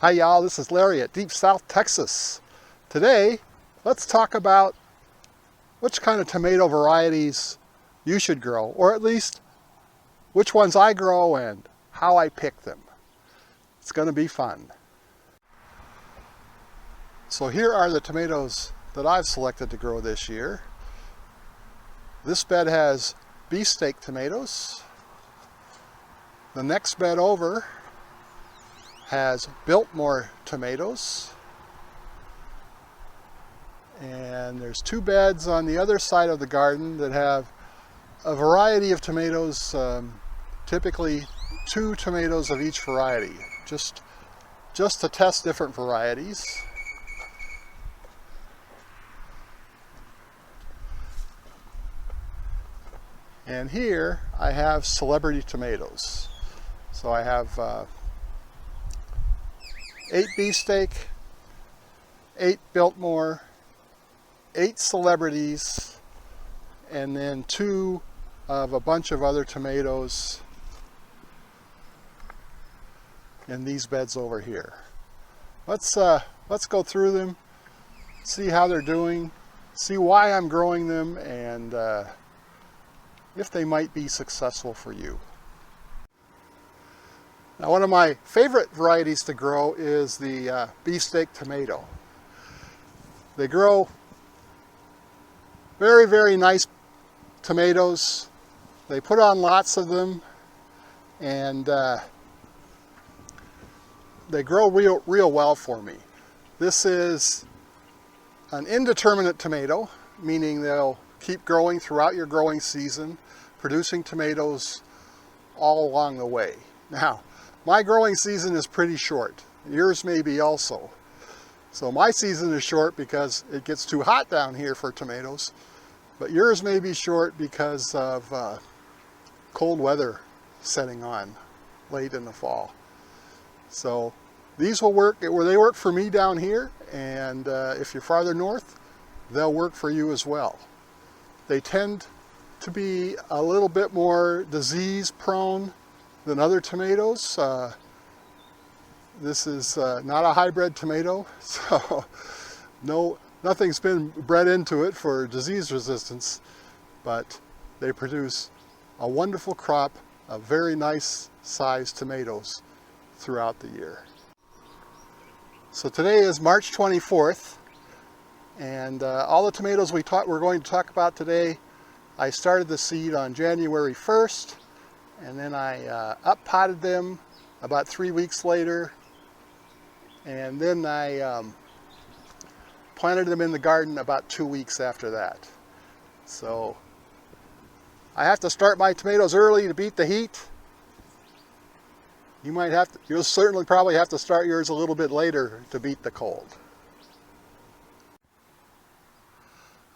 Hi y'all, this is Larry at Deep South Texas. Today, let's talk about which kind of tomato varieties you should grow, or at least which ones I grow and how I pick them. It's going to be fun. So here are the tomatoes that I've selected to grow this year. This bed has Beefsteak tomatoes. The next bed over has Biltmore tomatoes, and there's two beds on the other side of the garden that have a variety of tomatoes, typically 2 tomatoes of each variety, just to test different varieties. And here I have celebrity tomatoes. So I have 8 Beefsteak, 8 Biltmore, 8 celebrities, and then 2 of a bunch of other tomatoes in these beds over here. Let's go through them, see how they're doing, see why I'm growing them, and if they might be successful for you. Now, one of my favorite varieties to grow is the Beefsteak tomato. They grow very, very nice tomatoes. They put on lots of them, and they grow real well for me. This is an indeterminate tomato, meaning they'll keep growing throughout your growing season, producing tomatoes all along the way. Now, my growing season is pretty short. Yours may be also. So my season is short because it gets too hot down here for tomatoes, but yours may be short because of cold weather setting on late in the fall. So these will work, they work for me down here, and if you're farther north, they'll work for you as well. They tend to be a little bit more disease prone than other tomatoes. This is not a hybrid tomato, so nothing's been bred into it for disease resistance, but they produce a wonderful crop of very nice sized tomatoes throughout the year. So today is March 24th, and all the tomatoes we're going to talk about today, I started the seed on January 1st, and then I up-potted them about 3 weeks later, and then I planted them in the garden about 2 weeks after that. So I have to start my tomatoes early to beat the heat. You'll certainly probably have to start yours a little bit later to beat the cold.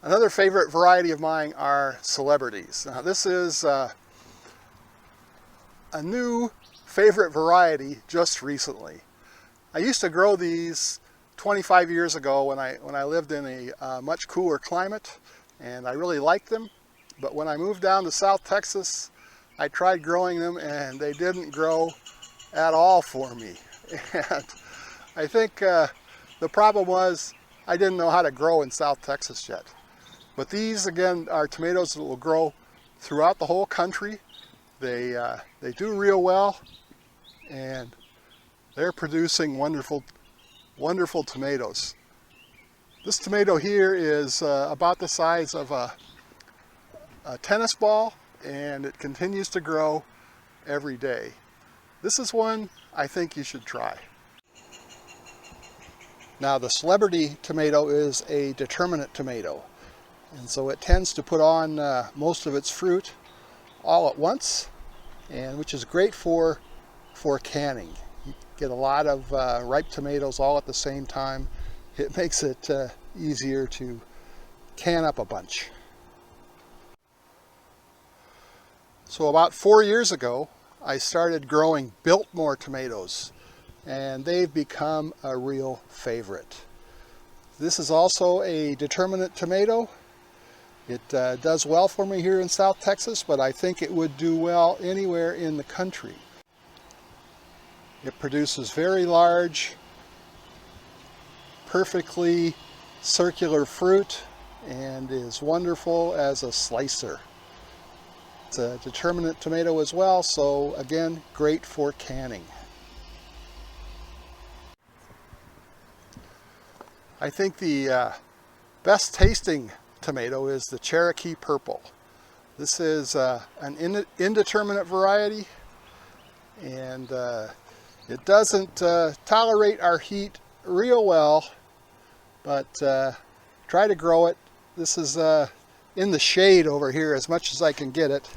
Another favorite variety of mine are celebrities. Now this is a new favorite variety just recently. I used to grow these 25 years ago when I lived in a much cooler climate, and I really liked them. But when I moved down to South Texas, I tried growing them and they didn't grow at all for me. And I think the problem was I didn't know how to grow in South Texas yet. But these, again, are tomatoes that will grow throughout the whole country. They do real well, and they're producing wonderful, wonderful tomatoes. This tomato here is about the size of a tennis ball, and it continues to grow every day. This is one I think you should try. Now, the celebrity tomato is a determinate tomato, and so it tends to put on most of its fruit all at once, and which is great for canning. You get a lot of ripe tomatoes all at the same time. It makes it easier to can up a bunch. So about 4 years ago, I started growing Biltmore tomatoes, and they've become a real favorite. This is also a determinate tomato. It does well for me here in South Texas, but I think it would do well anywhere in the country. It produces very large, perfectly circular fruit and is wonderful as a slicer. It's a determinate tomato as well, so again, great for canning. I think the best tasting tomato is the Cherokee Purple. This is an indeterminate variety, and it doesn't tolerate our heat real well, but try to grow it. This is in the shade over here as much as I can get it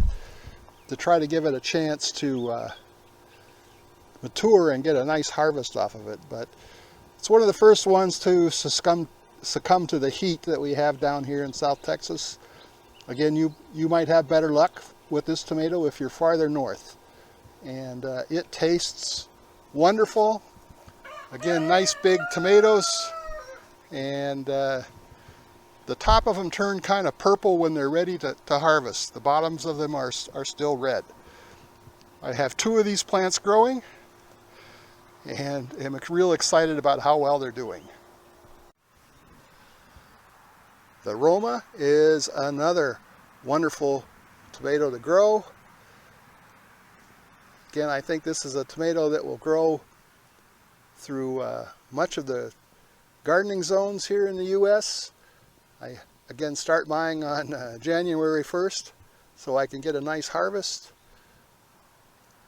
to try to give it a chance to mature and get a nice harvest off of it. But it's one of the first ones to succumb to the heat that we have down here in South Texas. Again, you might have better luck with this tomato if you're farther north. And it tastes wonderful. Again, nice big tomatoes, and the top of them turn kind of purple when they're ready to harvest. The bottoms of them are still red. I have 2 of these plants growing, and am real excited about how well they're doing. The Roma is another wonderful tomato to grow. Again, I think this is a tomato that will grow through much of the gardening zones here in the U.S. I again start buying on January 1st so I can get a nice harvest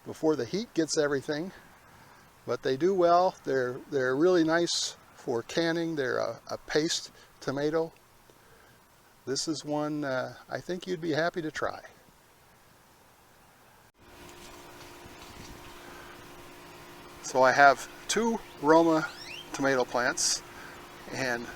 before the heat gets everything. But they do well. They're really nice for canning. They're a paste tomato. This is one I think you'd be happy to try. So I have 2 Roma tomato plants, and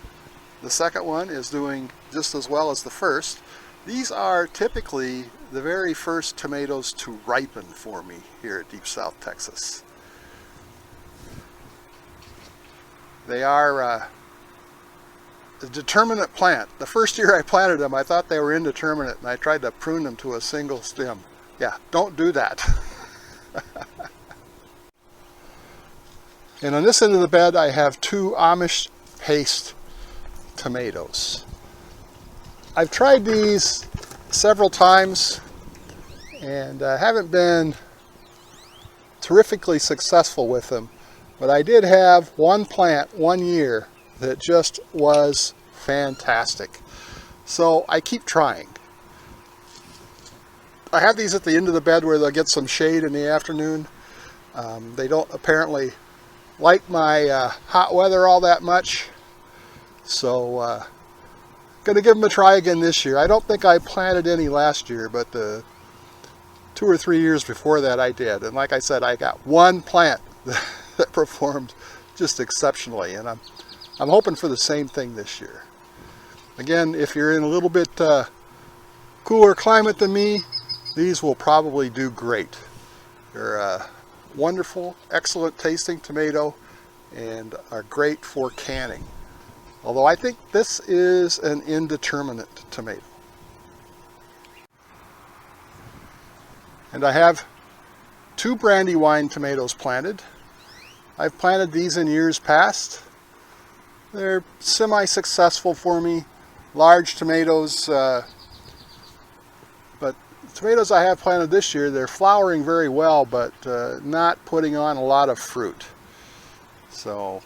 the second one is doing just as well as the first. These are typically the very first tomatoes to ripen for me here at Deep South Texas. They are a determinate plant. The first year I planted them, I thought they were indeterminate, and I tried to prune them to a single stem. Yeah, don't do that. And on this end of the bed, I have 2 Amish paste tomatoes. I've tried these several times and haven't been terrifically successful with them. But I did have one plant one year that just was fantastic. So I keep trying. I have these at the end of the bed where they'll get some shade in the afternoon. They don't apparently like my hot weather all that much. So gonna give them a try again this year. I don't think I planted any last year, but the 2 or 3 years before that I did. And like I said, I got one plant that performed just exceptionally, and I'm hoping for the same thing this year. Again, if you're in a little bit cooler climate than me, these will probably do great. They're a wonderful, excellent tasting tomato and are great for canning. Although I think this is an indeterminate tomato. And I have 2 Brandywine tomatoes planted. I've planted these in years past. They're semi-successful for me. Large tomatoes, but the tomatoes I have planted this year, they're flowering very well, but not putting on a lot of fruit. So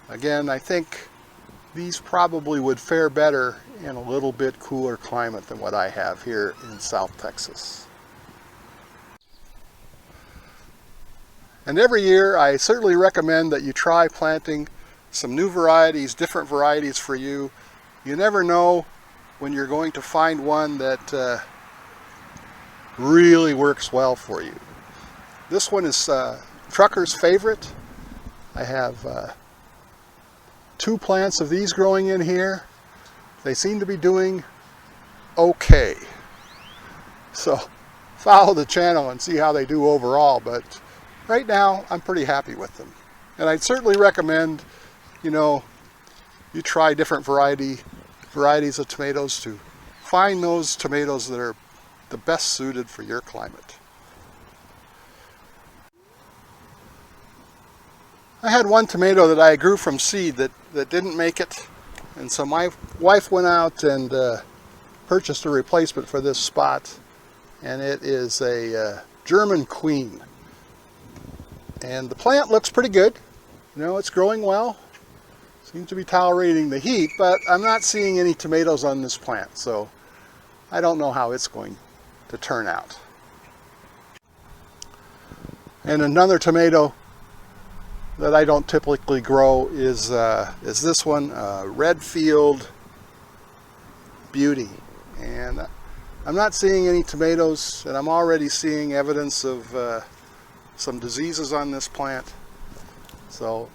again, I think these probably would fare better in a little bit cooler climate than what I have here in South Texas. And every year I certainly recommend that you try planting some new varieties, different varieties for you. You never know when you're going to find one that really works well for you. This one is Trucker's favorite. I have 2 plants of these growing in here. They seem to be doing okay. So follow the channel and see how they do overall, but right now I'm pretty happy with them. And I'd certainly recommend, you try different varieties of tomatoes to find those tomatoes that are the best suited for your climate. I had one tomato that I grew from seed that didn't make it, and so my wife went out and purchased a replacement for this spot, and it is a German Queen. And the plant looks pretty good. You know, it's growing well. Seems to be tolerating the heat, but I'm not seeing any tomatoes on this plant, so I don't know how it's going to turn out. And another tomato that I don't typically grow is this one, Redfield Beauty. And I'm not seeing any tomatoes, and I'm already seeing evidence of some diseases on this plant. So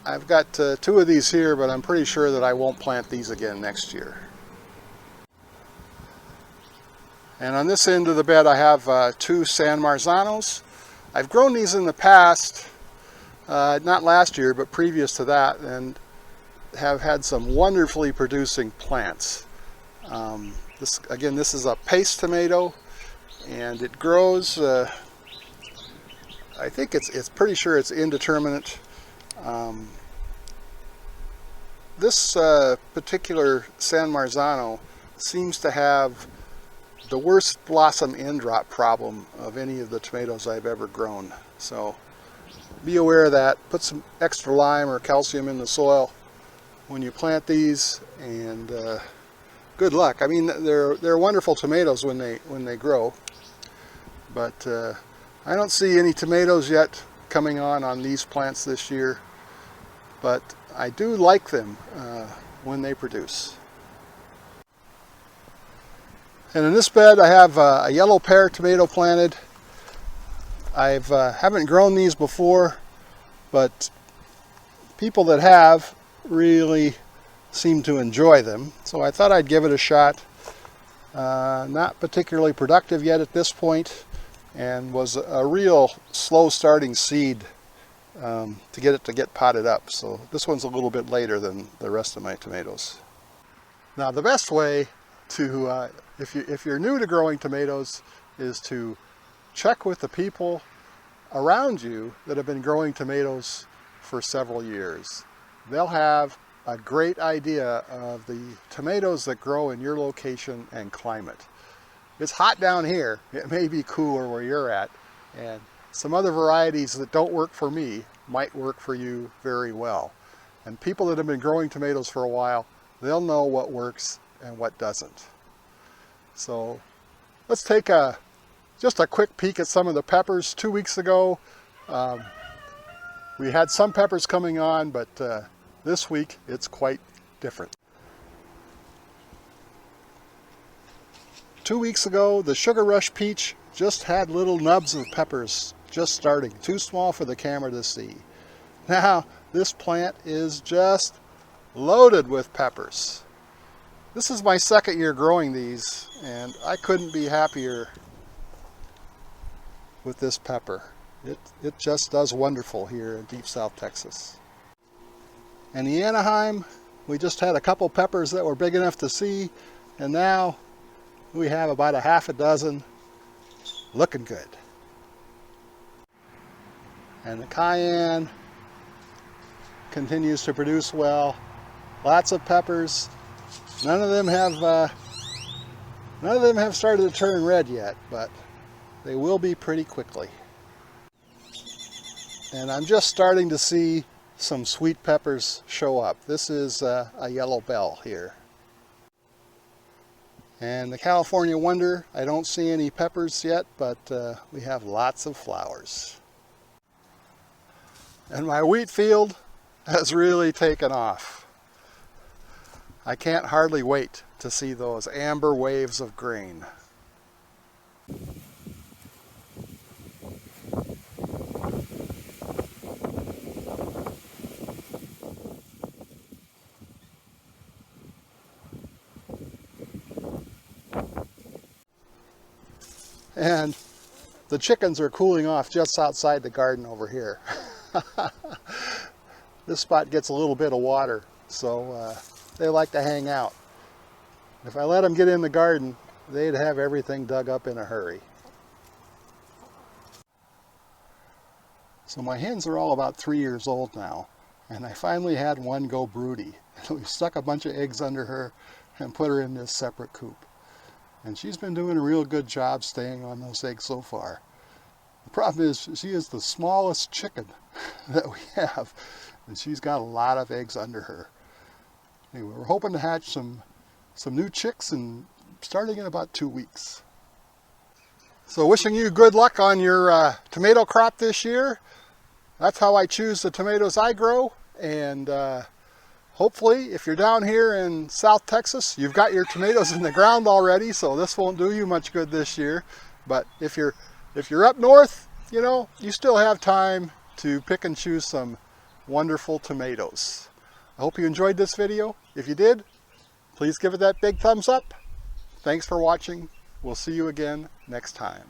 I've got 2 of these here, but I'm pretty sure that I won't plant these again next year. And on this end of the bed I have 2 San Marzanos. I've grown these in the past, not last year, but previous to that, and have had some wonderfully producing plants. This is a paste tomato, and it grows, I think it's pretty sure it's indeterminate. This particular San Marzano seems to have the worst blossom end drop problem of any of the tomatoes I've ever grown. So be aware of that. Put some extra lime or calcium in the soil when you plant these, and good luck. I mean, they're wonderful tomatoes when they grow, but I don't see any tomatoes yet coming on these plants this year, but I do like them when they produce. And in this bed I have a yellow pear tomato planted. I haven't grown these before, but people that have really seem to enjoy them, so I thought I'd give it a shot. Not particularly productive yet at this point, and was a real slow starting seed to get potted up. So this one's a little bit later than the rest of my tomatoes. Now the best way to, if you're new to growing tomatoes, is to check with the people around you that have been growing tomatoes for several years. They'll have a great idea of the tomatoes that grow in your location and climate. It's hot down here. It may be cooler where you're at, and some other varieties that don't work for me might work for you very well. And people that have been growing tomatoes for a while, they'll know what works and what doesn't. So let's take just a quick peek at some of the peppers. 2 weeks ago, we had some peppers coming on, but this week it's quite different. 2 weeks ago, the Sugar Rush peach just had little nubs of peppers just starting, too small for the camera to see. Now this plant is just loaded with peppers. This is my 2nd year growing these, and I couldn't be happier with this pepper. It just does wonderful here in deep South Texas. And the Anaheim, we just had a couple peppers that were big enough to see, and now we have about a half a dozen looking good. And the Cayenne continues to produce well. Lots of peppers. None of them have started to turn red yet, but they will be pretty quickly. And I'm just starting to see some sweet peppers show up. This is a yellow bell here. And the California Wonder, I don't see any peppers yet, but we have lots of flowers. And my wheat field has really taken off. I can't hardly wait to see those amber waves of grain. And the chickens are cooling off just outside the garden over here. This spot gets a little bit of water, so they like to hang out. If I let them get in the garden, they'd have everything dug up in a hurry. So my hens are all about 3 years old now, and I finally had one go broody. We stuck a bunch of eggs under her and put her in this separate coop. And she's been doing a real good job staying on those eggs so far. The problem is she is the smallest chicken that we have, and she's got a lot of eggs under her. Anyway, we're hoping to hatch some new chicks and starting in about 2 weeks. So wishing you good luck on your tomato crop this year. That's how I choose the tomatoes I grow, and hopefully if you're down here in South Texas, you've got your tomatoes in the ground already, so this won't do you much good this year. But if you're up north, you know, you still have time to pick and choose some wonderful tomatoes. I hope you enjoyed this video. If you did, please give it that big thumbs up. Thanks for watching. We'll see you again next time.